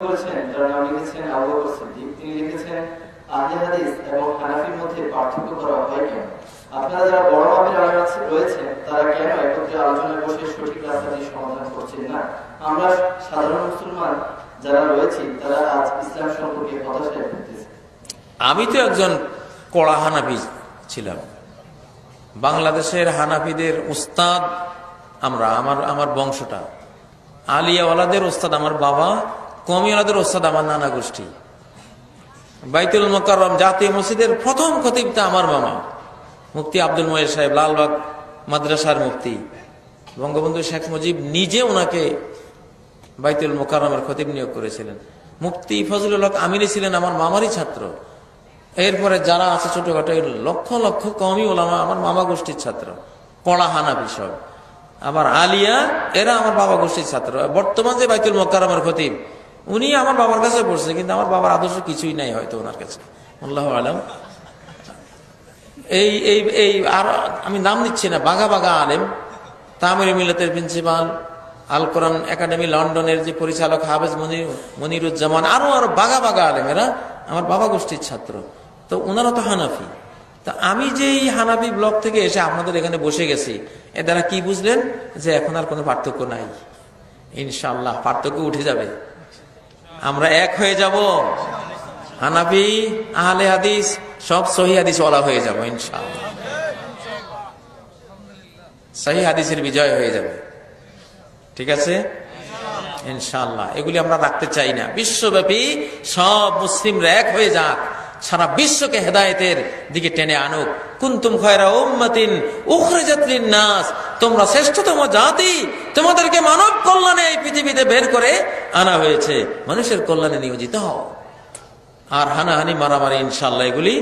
বলেছেন, যার নাম লিখেছেন আবু বকর সিদ্দিক, তিনি লিখেছেন আহলে হাদিস এবং হানাফির মধ্যে পার্থক্য করা হয় কেন? আপনারা যারা বড় মাপের আলেম রয়েছেন তারা কেন একত্রে আলোচনায় বসে সঠিক রাস্তাটি সমাধান করছেন না? আমরা সাধারণ মুসলমান যারা রয়েছি তারা আজ ইসলাম সম্পর্কে হতাশায় ভুগতেছি। আমি তো একজন কড়া হানাফি ছিলাম। বাংলাদেশের হানাফিদের উস্তাদ আমরা, আমার বংশটা আলিয়াওয়ালাদের উস্তাদ আমার বাবা, কমিওয়ালাদের উস্তাদ আমার নানা গোষ্ঠী। বাইতুল মোকাররম জাতীয় মসজিদের প্রথম খতিবটা আমার মামা মুফতি আব্দুল মহিদ সাহেব, লালবাগ মাদ্রাসার মুফতি। বঙ্গবন্ধু শেখ মুজিব নিজে ওনাকে বাইতুল মোকাররমের খতিব নিয়োগ করেছিলেন। মুফতি ফজলুল হক আমিনী ছিলেন আমার মামারই ছাত্র। এরপরে যারা আছে ছোটখাটো লক্ষ লক্ষ কওমি ওলামা আমার মামা গোষ্ঠীর ছাত্র, কড়া হানাফি সব। আবার আলিয়া এরা আমার বাবা গোষ্ঠীর ছাত্র। বর্তমান যে বাইতুল মোকাররমের খতিব উনি আমার বাবার কাছে পড়ছে, কিন্তু আমার বাবার আদর্শ কিছুই নাই হয়তো ওনার কাছে, আল্লাহু আলাম। এই এই এই আর আমি নাম দিচ্ছি না, বাঘা বাঘা আলেম, তামিল মিল্লাতের প্রিন্সিপাল, আল কোরআন একাডেমি লন্ডনের যে পরিচালক হাফেজ মনিরুজ্জামান, আরো বাঘা বাঘা আলেম, এরা আমার বাবা গোষ্ঠীর ছাত্র। তো ওনারা তো হানাফি। তা আমি যে এই হানাফি ব্লক থেকে এসে আপনাদের এখানে বসে গেছি, এ দ্বারা কি বুঝলেন? যে এখন আর কোনো পার্থক্য নাই। ইনশাআল্লাহ পার্থক্য উঠে যাবে, আমরা এক হয়ে যাব। হানাফি আহলে হাদিস সব সহিহ হাদিস ওয়ালা হয়ে যাব ইনশাআল্লাহ। সহিহ হাদিসের বিজয় হয়ে যাবে, ঠিক আছে ইনশাআল্লাহ। এগুলি আমরা রাখতে চাই না। বিশ্বব্যাপী সব মুসলিমরা এক হয়ে যাক, সারা বিশ্বকে হেদায়েতের দিকে টেনে আনুক। কুনতুম খায়রা উম্মাতিন উখরিজাত লিন-নাস, তোমরা শ্রেষ্ঠতম জাতি, তোমাদেরকে মানব কল্যাণে এই পৃথিবীতে বের করে আনা হয়েছে, মানুষের কল্যাণে নিয়োজিত হও। আর হানাহানি মারামারি ইনশাআল্লাহ এগুলি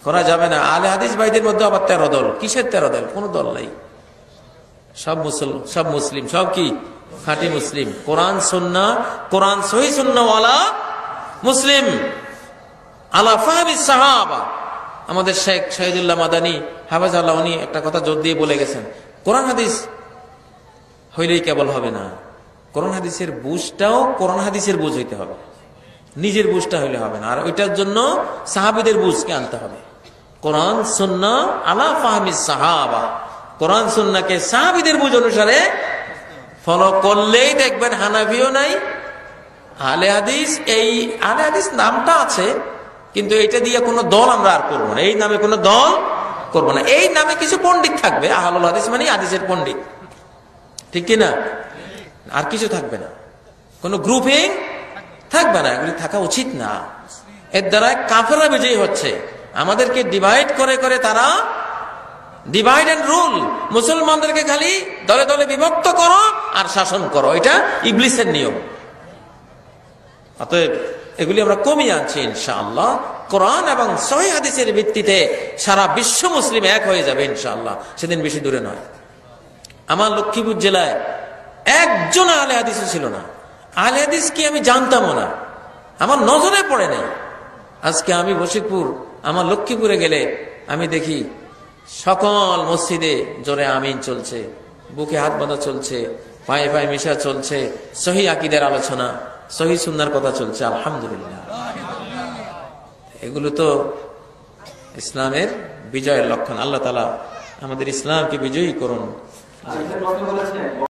করা যাবে না। আহলে হাদিস ভাইদের মধ্যে আবার 13 দল। কিসের 13 দল? কোন দল নাই, সব মুসলিম, সব কি খাঁটি মুসলিম, কোরআন সুন্নাহ, কোরআন সহিহ সুন্নাহ ওয়ালা মুসলিম আলা ফাহমি সাহাবা। আমাদের শেখ শহীদুল্লাহ মাদানী হাফেজাল্লাহ উনি একটা কথা জোর দিয়ে বলে গেছেন, কোরআন হাদিস হইলেই কেবল হবে না, কোরআন হাদিসের বুঝটাও কোরআন হাদিসের বুঝ হইতে হবে, নিজের বুঝটা হইলে হবে না। আর ওইটার জন্য সাহাবীদের বুঝকে আনতে হবে। কোরআন সুন্নাহ আলা ফাহমি সাহাবা, কোরআন সুন্নাহকে সাহাবীদের বুঝ অনুসারে ফলো করলেই দেখবেন হানাফিও নাই, আহলে হাদিস। এই আহলে হাদিস নামটা আছে, কিন্তু এটা দিয়ে কোনো দল আমরা আর করবো না। এই নামে কোনো দল করবো না। এই নামে কিছু পণ্ডিত থাকবে, আহলুল হাদিস মানে হাদিসের পণ্ডিত, ঠিক কিনা? আর কিছু থাকবে না, কোনো গ্রুপিং থাকবে না। এগুলি থাকা উচিত না। এর দ্বারা কাফেররা বিজয়ী হচ্ছে। আমাদেরকে ডিভাইড করে করে তারা ডিভাইড এন্ড রুল, মুসলমানদেরকে খালি দলে দলে বিভক্ত করো আর শাসন করো, এটা ইবলিসের নিয়ম। অতএব এগুলি আমরা কমিয়ে আনছি ইনশাআল্লাহ। কোরআন এবং সহিহ হাদিসের ভিত্তিতে সারা বিশ্ব মুসলিম এক হয়ে যাবে ইনশাআল্লাহ, সেদিন বেশি দূরে নয়। আমার লক্ষ্মীপুর জেলায় একজন আহলে হাদিসও ছিল না। আহলে হাদিস কি আমি জানতামও না, আমার নজরে পড়ে নাই। আজকে আমি বশিরপুর, আমার লক্ষ্মীপুরে গেলে আমি দেখি সকল মসজিদে জোরে আমিন চলছে, বুকে হাত বাঁধা চলছে, পায়ে পায়ে মিশা চলছে, সহিহ আকীদার আলোচনা, সহিহ সুন্নাহর কথা চলছে। আলহামদুলিল্লাহ, এগুলো তো ইসলামের বিজয়ের লক্ষণ। আল্লাহ তাআলা আমাদের ইসলামকে বিজয়ী করুন।